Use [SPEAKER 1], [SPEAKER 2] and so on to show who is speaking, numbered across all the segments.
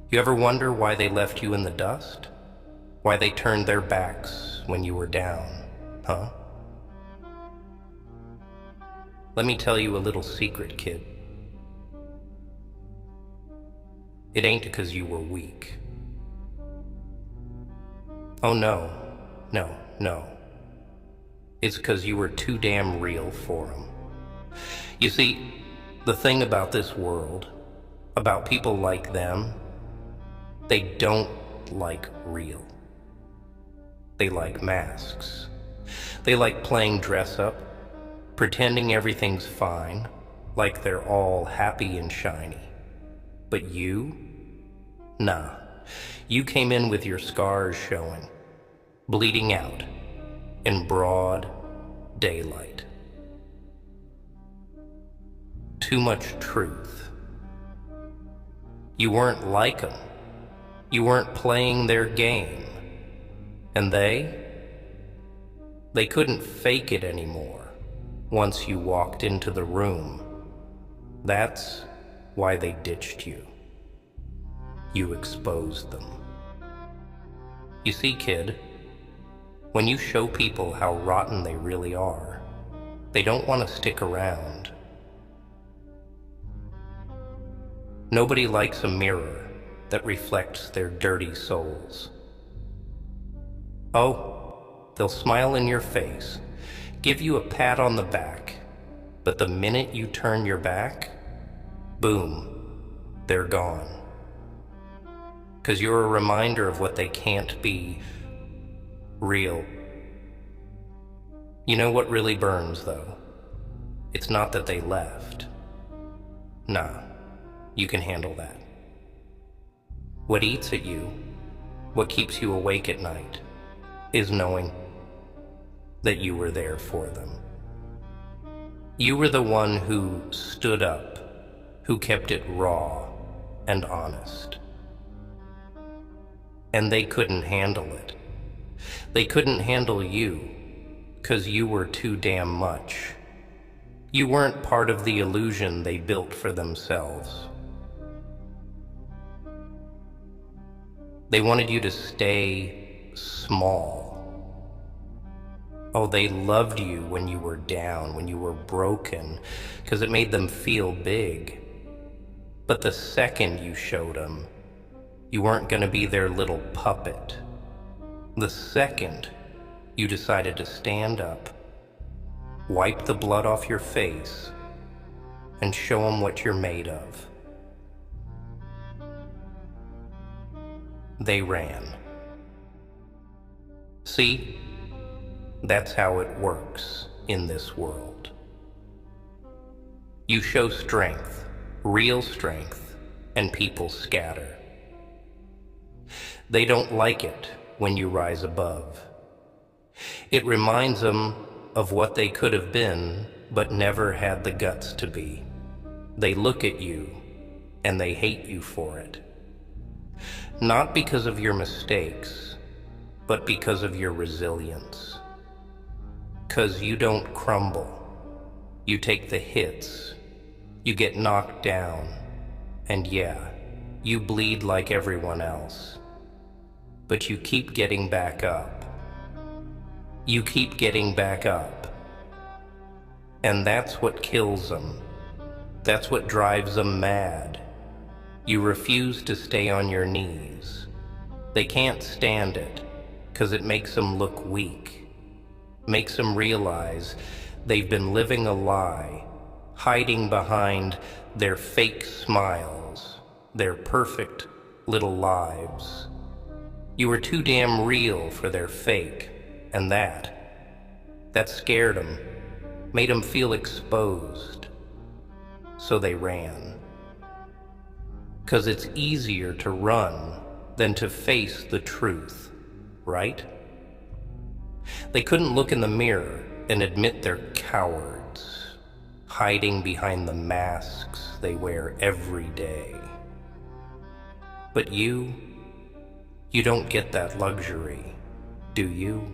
[SPEAKER 1] You ever wonder why they left you in the dust? Why they turned their backs when you were down, huh? Let me tell you a little secret, kid. It ain't because you were weak. Oh no, no. It's because you were too damn real for them. You see, the thing about this world, about people like them, they don't like real. They like masks. They like playing dress up, pretending everything's fine, like they're all happy and shiny. But you? Nah. You came in with your scars showing, bleeding out, in broad daylight. Too much truth. You weren't like them. You weren't playing their game. And they couldn't fake it anymore once you walked into the room. That's why they ditched you. You exposed them. You see, kid, when you show people how rotten they really are, they don't want to stick around. Nobody likes a mirror that reflects their dirty souls. Oh, they'll smile in your face, give you a pat on the back, but the minute you turn your back, boom, they're gone. 'Cause you're a reminder of what they can't be, real. You know what really burns, though? It's not that they left. Nah, you can handle that. What eats at you, what keeps you awake at night, is knowing that you were there for them. You were the one who stood up, who kept it raw and honest. And they couldn't handle it. They couldn't handle you, 'cause you were too damn much. You weren't part of the illusion they built for themselves. They wanted you to stay small. Oh, they loved you when you were down, when you were broken, 'cause it made them feel big. But the second you showed them, you weren't gonna be their little puppet. The second you decided to stand up, wipe the blood off your face, and show them what you're made of, they ran. See, that's how it works in this world. You show strength, real strength, and people scatter. They don't like it when you rise above. It reminds them of what they could have been, but never had the guts to be. They look at you, and they hate you for it. Not because of your mistakes, but because of your resilience. 'Cause you don't crumble. You take the hits. You get knocked down. And yeah, you bleed like everyone else. But you keep getting back up. You keep getting back up. And that's what kills them. That's what drives them mad. You refuse to stay on your knees. They can't stand it, 'cause it makes them look weak. Makes them realize they've been living a lie, hiding behind their fake smiles, their perfect little lives. You were too damn real for their fake, and that scared them, made them feel exposed. So they ran. 'Cause it's easier to run than to face the truth, right? They couldn't look in the mirror and admit they're cowards, hiding behind the masks they wear every day. But you don't get that luxury, do you?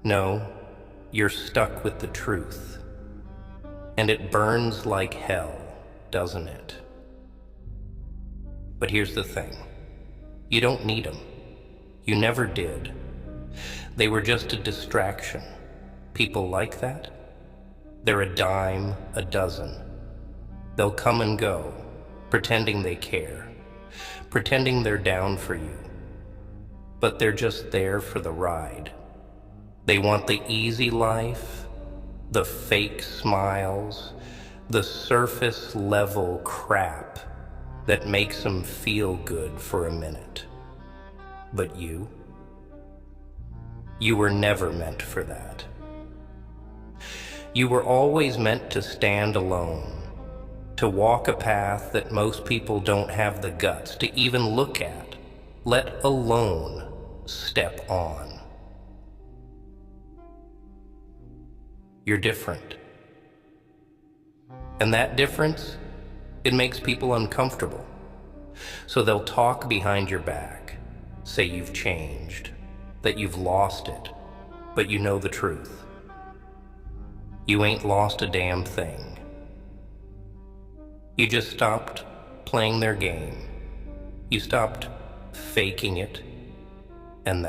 [SPEAKER 1] No, you're stuck with the truth. And it burns like hell, doesn't it? But here's the thing. You don't need them. You never did. They were just a distraction. People like that? They're a dime a dozen. They'll come and go, pretending they care, pretending they're down for you. But they're just there for the ride. They want the easy life, the fake smiles, the surface level crap that makes them feel good for a minute. But you were never meant for that. You were always meant to stand alone, to walk a path that most people don't have the guts to even look at, let alone step on. You're different. And that difference, it makes people uncomfortable. So they'll talk behind your back, say you've changed, that you've lost it, but you know the truth. You ain't lost a damn thing. You just stopped playing their game. You stopped faking it, and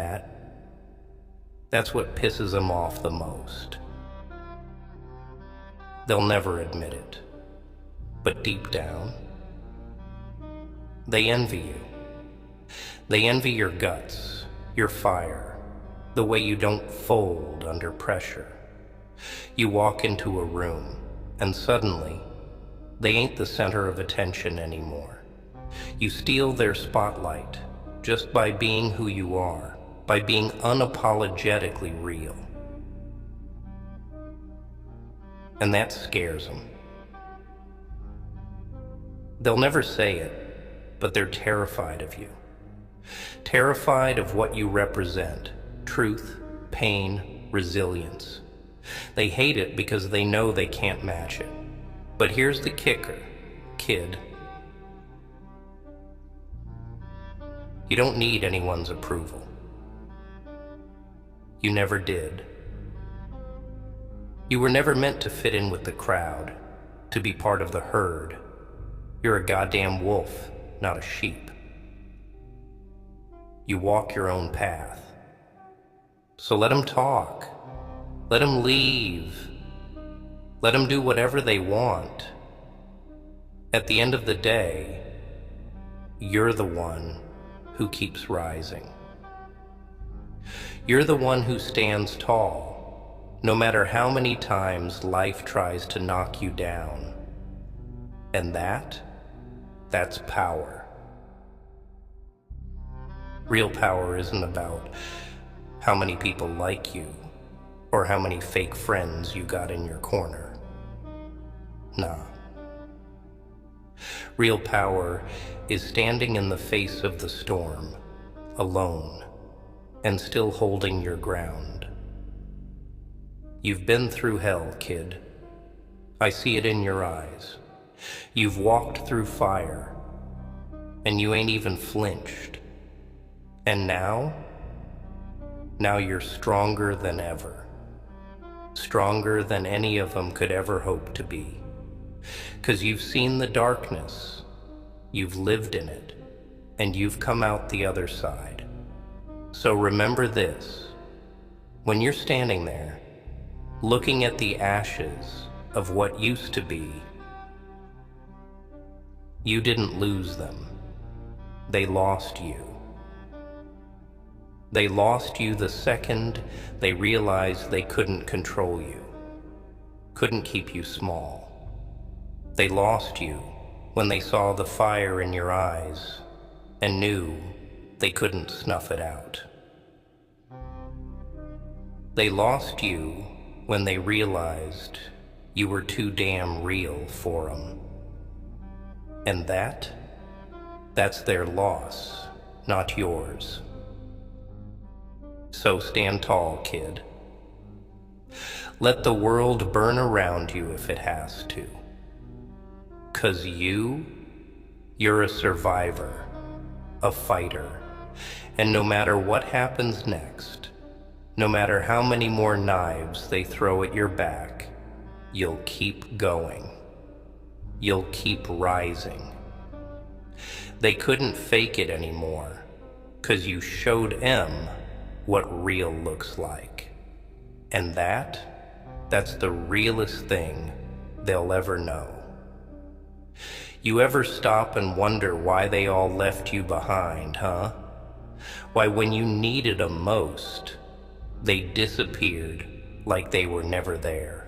[SPEAKER 1] that's what pisses them off the most. They'll never admit it, but deep down, they envy you. They envy your guts, your fire, the way you don't fold under pressure. You walk into a room, and suddenly, they ain't the center of attention anymore. You steal their spotlight just by being who you are, by being unapologetically real. And that scares them. They'll never say it, but they're terrified of you. Terrified of what you represent: truth, pain, resilience. They hate it because they know they can't match it. But here's the kicker, kid. You don't need anyone's approval. You never did. You were never meant to fit in with the crowd, to be part of the herd. You're a goddamn wolf, not a sheep. You walk your own path. So let them talk. Let them leave. Let them do whatever they want. At the end of the day, you're the one who keeps rising. You're the one who stands tall, no matter how many times life tries to knock you down. And that's power. Real power isn't about how many people like you or how many fake friends you got in your corner. Nah. Real power is standing in the face of the storm, alone, and still holding your ground. You've been through hell, kid. I see it in your eyes. You've walked through fire, and you ain't even flinched. And now you're stronger than ever. Stronger than any of them could ever hope to be. 'Cause you've seen the darkness, you've lived in it, and you've come out the other side. So remember this, when you're standing there, looking at the ashes of what used to be, you didn't lose them. They lost you. They lost you the second they realized they couldn't control you, couldn't keep you small. They lost you when they saw the fire in your eyes and knew they couldn't snuff it out. They lost you when they realized you were too damn real for them. And that's their loss, not yours. So stand tall, kid. Let the world burn around you if it has to. 'Cause you're a survivor, a fighter, and no matter what happens next, no matter how many more knives they throw at your back, you'll keep going. You'll keep rising. They couldn't fake it anymore, 'cause you showed M what real looks like. And that's the realest thing they'll ever know. You ever stop and wonder why they all left you behind, huh? Why when you needed them most, they disappeared like they were never there.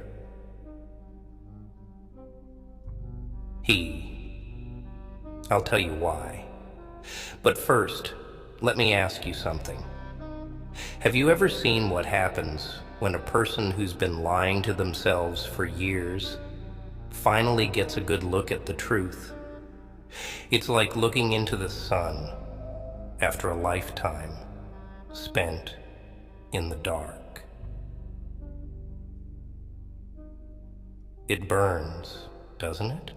[SPEAKER 1] I'll tell you why. But first, let me ask you something. Have you ever seen what happens when a person who's been lying to themselves for years finally gets a good look at the truth? It's like looking into the sun after a lifetime spent in the dark. It burns, doesn't it?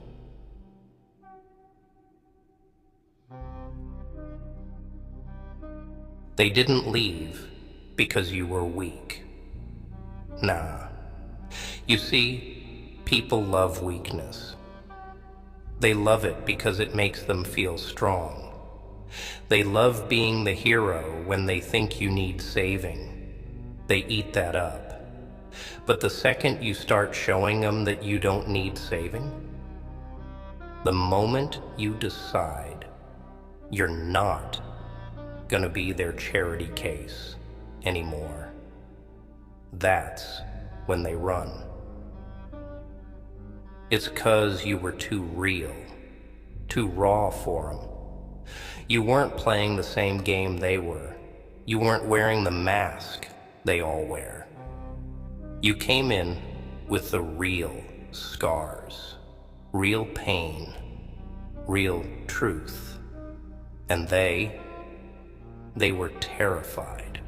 [SPEAKER 1] They didn't leave because you were weak. Nah. You see, people love weakness. They love it because it makes them feel strong. They love being the hero when they think you need saving. They eat that up. But the second you start showing them that you don't need saving, the moment you decide you're not gonna be their charity case anymore, that's when they run. It's 'cause you were too real, too raw for them. You weren't playing the same game they were. You weren't wearing the mask they all wear. You came in with the real scars, real pain, real truth. And they were terrified.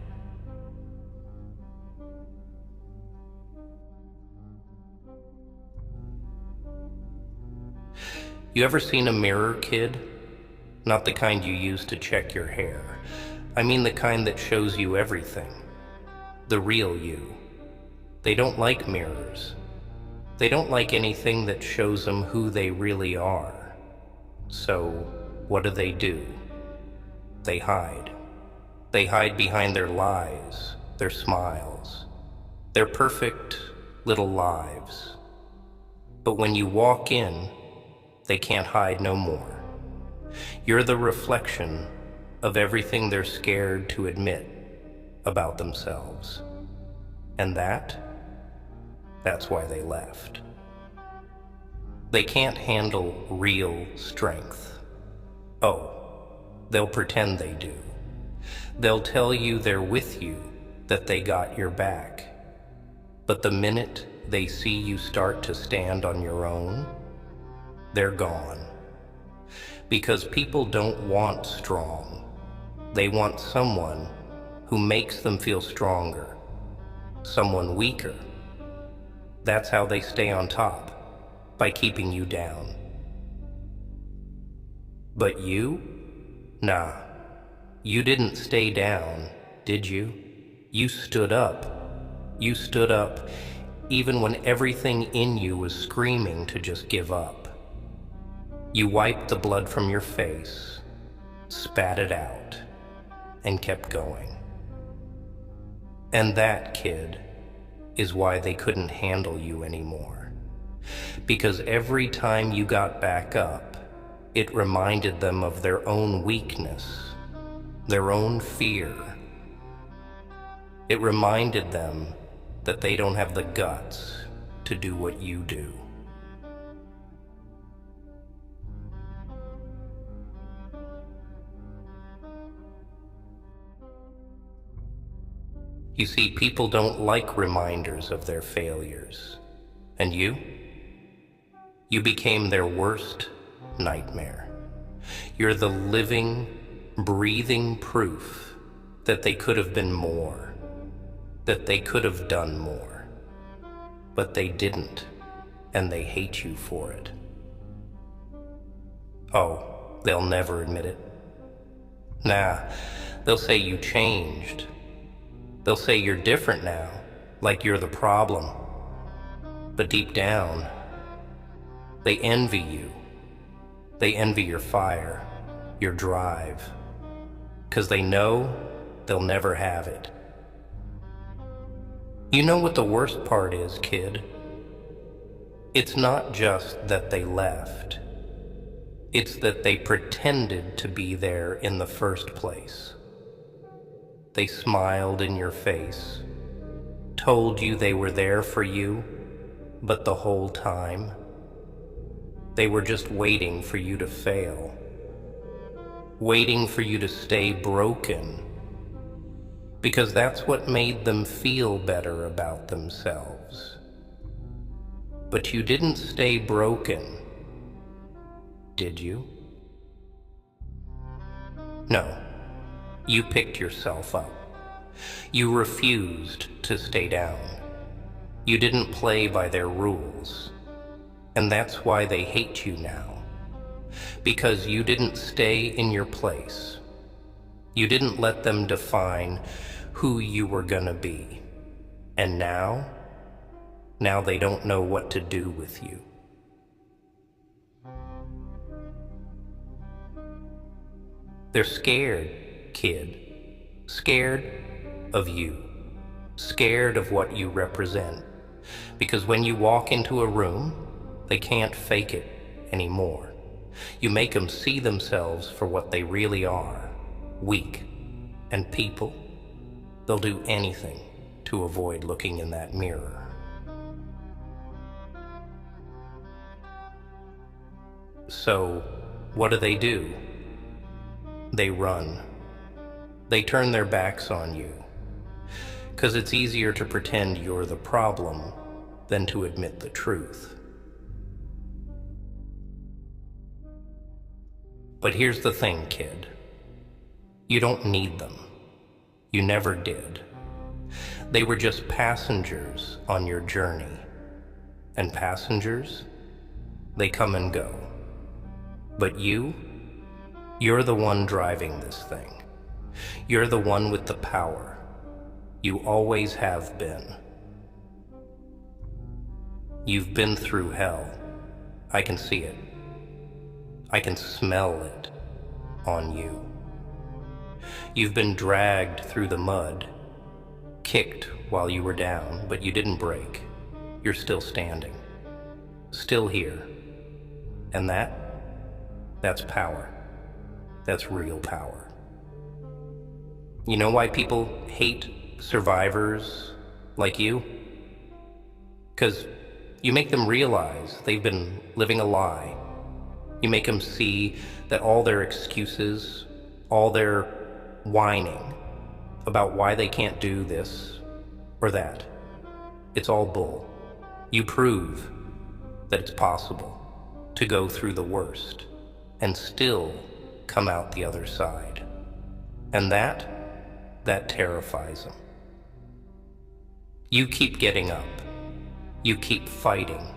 [SPEAKER 1] You ever seen a mirror, kid? Not the kind you use to check your hair. I mean the kind that shows you everything. The real you. They don't like mirrors. They don't like anything that shows them who they really are. So, what do? They hide. They hide behind their lies, their smiles, their perfect little lives. But when you walk in, they can't hide no more. You're the reflection of everything they're scared to admit about themselves. And that's why they left. They can't handle real strength. Oh, they'll pretend they do. They'll tell you they're with you, that they got your back. But the minute they see you start to stand on your own, they're gone. Because people don't want strong. They want someone who makes them feel stronger, someone weaker. That's how they stay on top, by keeping you down. But you? Nah. You didn't stay down, did you? You stood up. You stood up even when everything in you was screaming to just give up. You wiped the blood from your face, spat it out, and kept going. And that, kid, is why they couldn't handle you anymore. Because every time you got back up, it reminded them of their own weakness, their own fear. It reminded them that they don't have the guts to do what you do. You see, people don't like reminders of their failures. And you? You became their worst nightmare. You're the living, breathing proof that they could have been more, that they could have done more. But they didn't, and they hate you for it. Oh, they'll never admit it. Nah, they'll say you changed. They'll say you're different now, like you're the problem. But deep down, they envy you. They envy your fire, your drive, because they know they'll never have it. You know what the worst part is, kid? It's not just that they left. It's that they pretended to be there in the first place. They smiled in your face, told you they were there for you, but the whole time, they were just waiting for you to fail, waiting for you to stay broken, because that's what made them feel better about themselves. But you didn't stay broken, did you? No, you picked yourself up. You refused to stay down. You didn't play by their rules. And that's why they hate you now. Because you didn't stay in your place. You didn't let them define who you were gonna be. And now they don't know what to do with you. They're scared, kid. Scared of you. Scared of what you represent. Because when you walk into a room, they can't fake it anymore. You make them see themselves for what they really are, weak. And people, they'll do anything to avoid looking in that mirror. So, what do? They run. They turn their backs on you. 'Cause it's easier to pretend you're the problem than to admit the truth. But here's the thing, kid. You don't need them. You never did. They were just passengers on your journey. And passengers, they come and go. But you're the one driving this thing. You're the one with the power. You always have been. You've been through hell. I can see it. I can smell it on you. You've been dragged through the mud, kicked while you were down, but you didn't break. You're still standing, still here. And that's power. That's real power. You know why people hate survivors like you? 'Cause you make them realize they've been living a lie. You make them see that all their excuses, all their whining about why they can't do this or that, it's all bull. You prove that it's possible to go through the worst and still come out the other side. And that terrifies them. You keep getting up. You keep fighting,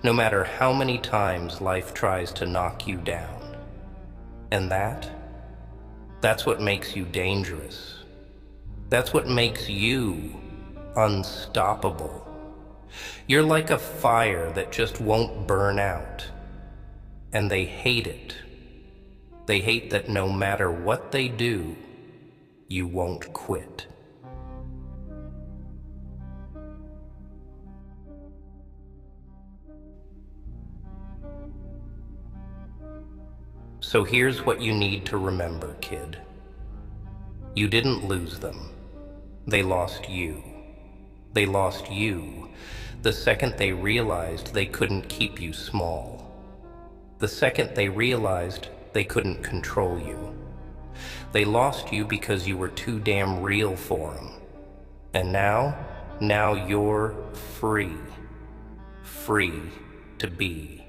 [SPEAKER 1] no matter how many times life tries to knock you down. And that's what makes you dangerous. That's what makes you unstoppable. You're like a fire that just won't burn out. And they hate it. They hate that no matter what they do, you won't quit. So here's what you need to remember, kid. You didn't lose them. They lost you. They lost you the second they realized they couldn't keep you small. The second they realized they couldn't control you. They lost you because you were too damn real for them. And now you're free. Free to be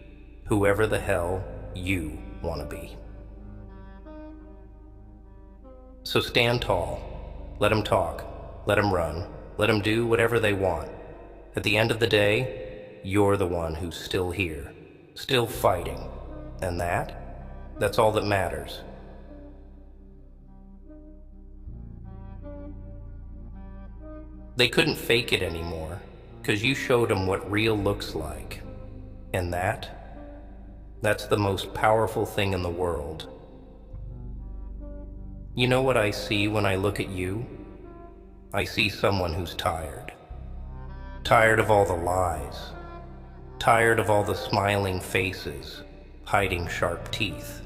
[SPEAKER 1] whoever the hell you want to be. So stand tall. Let them talk. Let them run. Let them do whatever they want. At the end of the day, you're the one who's still here, still fighting. And that's all that matters. They couldn't fake it anymore, because you showed them what real looks like. And that's the most powerful thing in the world. You know what I see when I look at you? I see someone who's tired. Tired of all the lies. Tired of all the smiling faces, hiding sharp teeth.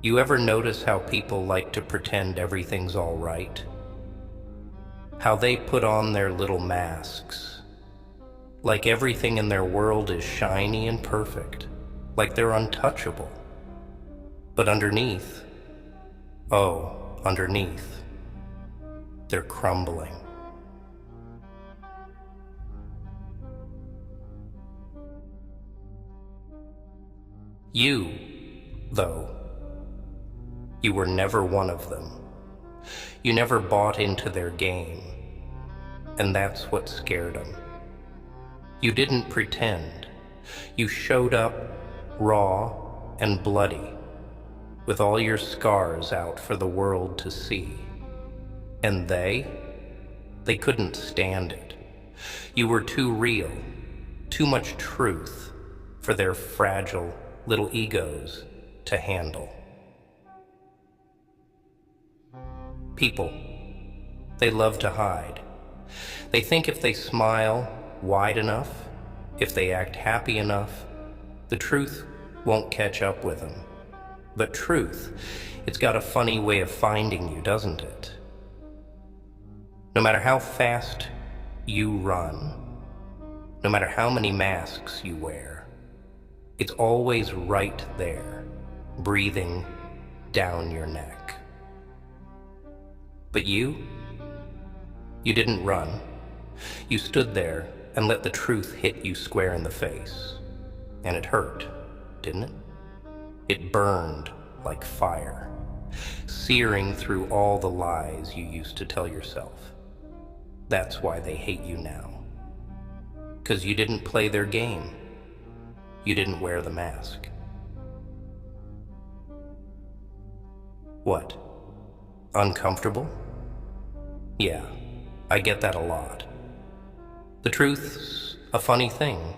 [SPEAKER 1] You ever notice how people like to pretend everything's all right? How they put on their little masks, like everything in their world is shiny and perfect, like they're untouchable. But underneath, underneath, they're crumbling. You, though, you were never one of them. You never bought into their game, and that's what scared them. You didn't pretend. You showed up raw and bloody, with all your scars out for the world to see. And they couldn't stand it. You were too real, too much truth for their fragile little egos to handle. People, they love to hide. They think if they smile wide enough, if they act happy enough, the truth won't catch up with them. But truth, it's got a funny way of finding you, doesn't it? No matter how fast you run, no matter how many masks you wear, it's always right there, breathing down your neck. But you didn't run. You stood there and let the truth hit you square in the face. And it hurt, didn't it? It burned like fire, searing through all the lies you used to tell yourself. That's why they hate you now. 'Cause you didn't play their game. You didn't wear the mask. What? Uncomfortable? Yeah, I get that a lot. The truth's a funny thing.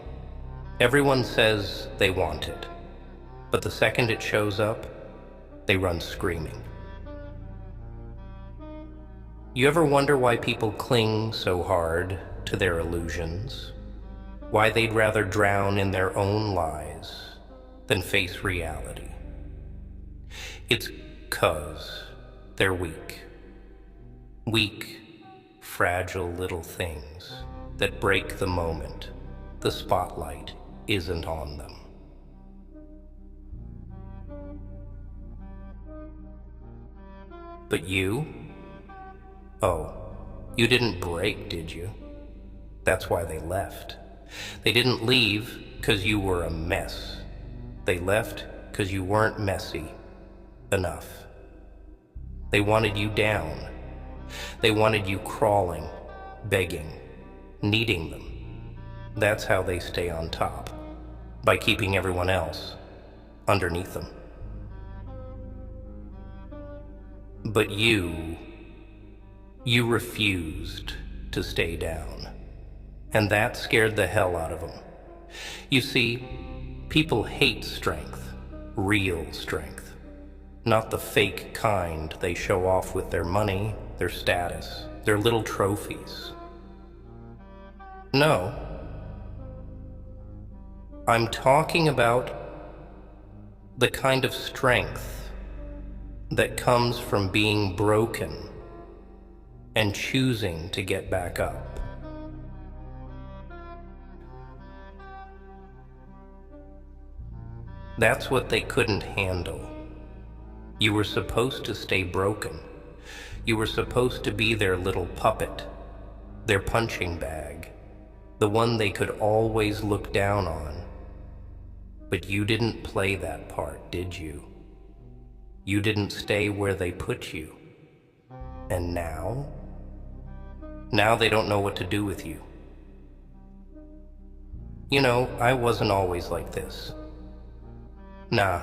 [SPEAKER 1] Everyone says they want it, but the second it shows up, they run screaming. You ever wonder why people cling so hard to their illusions? Why they'd rather drown in their own lies than face reality? It's 'cause they're weak. Weak, fragile little things that break the moment the spotlight isn't on them. But you? Oh, you didn't break, did you? That's why they left. They didn't leave 'cause you were a mess. They left 'cause you weren't messy enough. They wanted you down. They wanted you crawling, begging, needing them. That's how they stay on top, by keeping everyone else underneath them. But you refused to stay down, and that scared the hell out of them. You see, people hate strength, real strength, not the fake kind they show off with their money, their status, their little trophies. No, I'm talking about the kind of strength that comes from being broken and choosing to get back up. That's what they couldn't handle. You were supposed to stay broken. You were supposed to be their little puppet, their punching bag, the one they could always look down on. But you didn't play that part, did you? You didn't stay where they put you. And now they don't know what to do with you. You know, I wasn't always like this. Nah,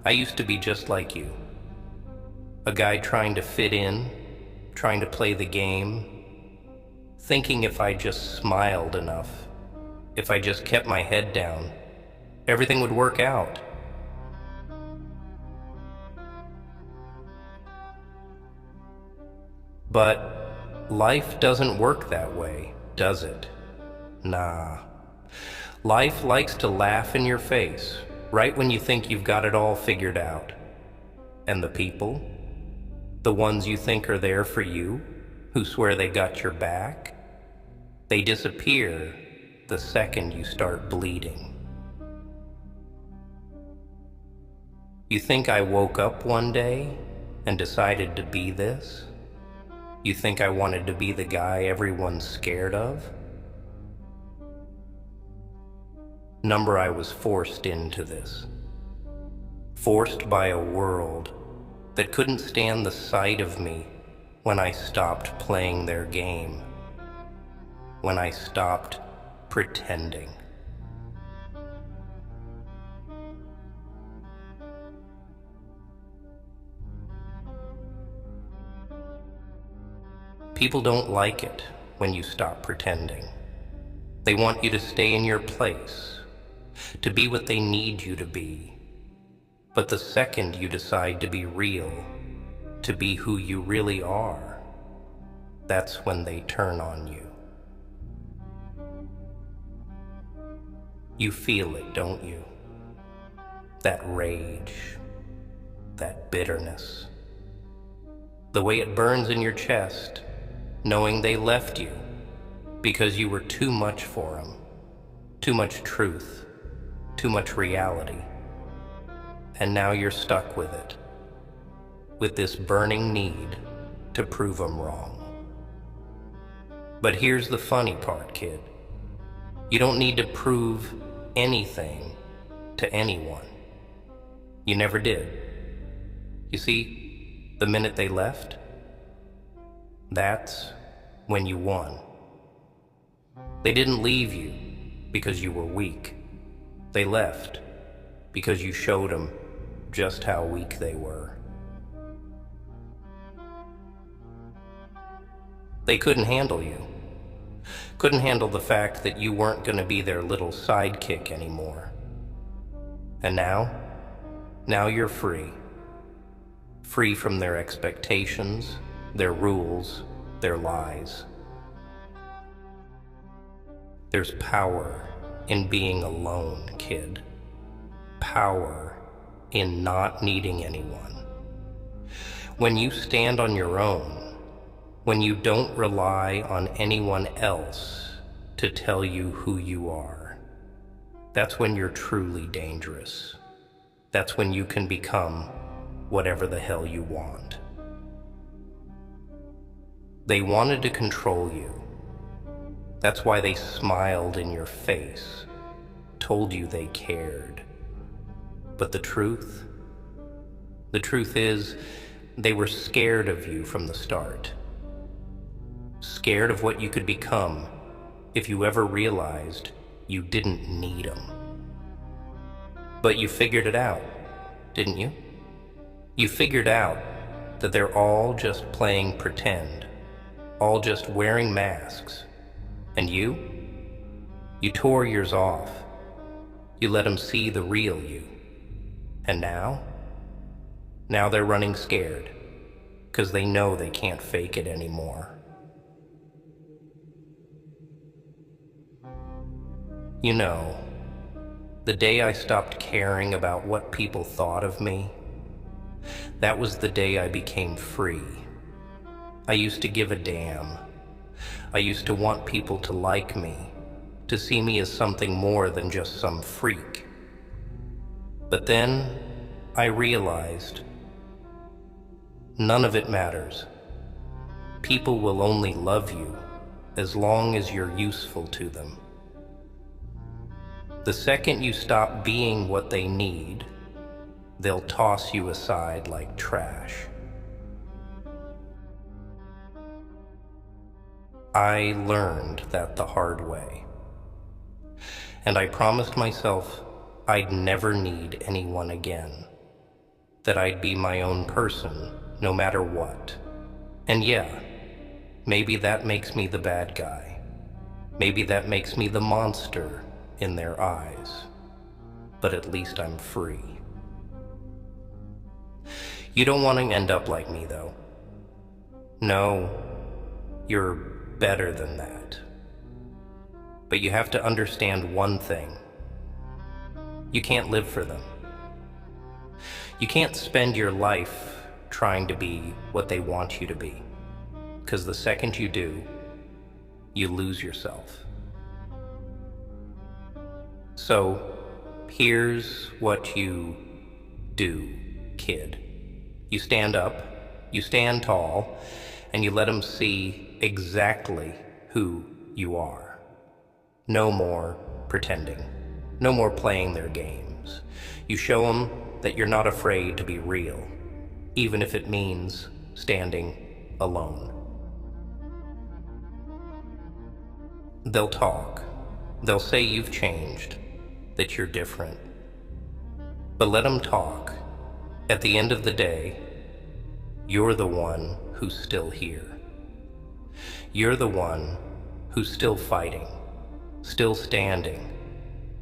[SPEAKER 1] I used to be just like you. A guy trying to fit in, trying to play the game, thinking if I just smiled enough, if I just kept my head down, everything would work out. But life doesn't work that way, does it? Nah. Life likes to laugh in your face, right when you think you've got it all figured out. And the people, the ones you think are there for you, who swear they got your back, they disappear the second you start bleeding. You think I woke up one day and decided to be this? You think I wanted to be the guy everyone's scared of? Number, I was forced into this. Forced by a world that couldn't stand the sight of me when I stopped playing their game. When I stopped pretending. People don't like it when you stop pretending. They want you to stay in your place, to be what they need you to be. But the second you decide to be real, to be who you really are, that's when they turn on you. You feel it, don't you? That rage, that bitterness. The way it burns in your chest, knowing they left you because you were too much for them. Too much truth, too much reality. And now you're stuck with it, with this burning need to prove them wrong. But here's the funny part, kid. You don't need to prove anything to anyone. You never did. You see, the minute they left, that's when you won. They didn't leave you because you were weak. They left because you showed them just how weak they were. They couldn't handle you. Couldn't handle the fact that you weren't going to be their little sidekick anymore. And now you're free. Free from their expectations, their rules, their lies. There's power in being alone, kid. Power in not needing anyone. When you stand on your own, when you don't rely on anyone else to tell you who you are, that's when you're truly dangerous. That's when you can become whatever the hell you want. They wanted to control you. That's why they smiled in your face, told you they cared. But the truth is, they were scared of you from the start. Scared of what you could become if you ever realized you didn't need them. But you figured it out, didn't you? You figured out that they're all just playing pretend, all just wearing masks. And you tore yours off. You let them see the real you. And now they're running scared, because they know they can't fake it anymore. You know, the day I stopped caring about what people thought of me, that was the day I became free. I used to give a damn. I used to want people to like me, to see me as something more than just some freak. But then I realized none of it matters. People will only love you as long as you're useful to them. The second you stop being what they need, they'll toss you aside like trash. I learned that the hard way. And I promised myself I'd never need anyone again. That I'd be my own person, no matter what. And yeah, maybe that makes me the bad guy. Maybe that makes me the monster in their eyes. But at least I'm free. You don't want to end up like me, though. No, you're better than that. But you have to understand one thing. You can't live for them. You can't spend your life trying to be what they want you to be, because the second you do, you lose yourself. So, here's what you do, kid. You stand up, you stand tall, and you let them see exactly who you are. No more pretending. No more playing their games. You show them that you're not afraid to be real, even if it means standing alone. They'll talk. They'll say you've changed, that you're different. But let them talk. At the end of the day, you're the one who's still here. You're the one who's still fighting, still standing,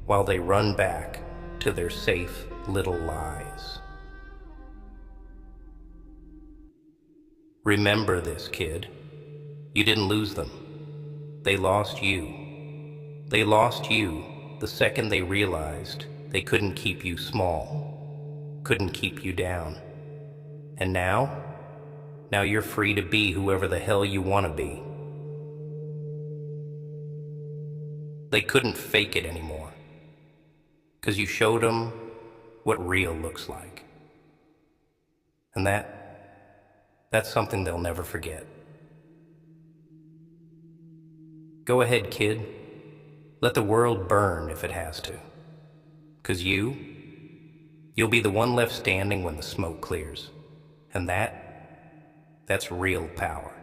[SPEAKER 1] while they run back to their safe little lies. Remember this, kid. You didn't lose them. They lost you. They lost you the second they realized they couldn't keep you small, couldn't keep you down. And now you're free to be whoever the hell you want to be. They couldn't fake it anymore, because you showed them what real looks like. And that's something they'll never forget. Go ahead, kid. Let the world burn if it has to. 'Cause you'll be the one left standing when the smoke clears. And that's real power.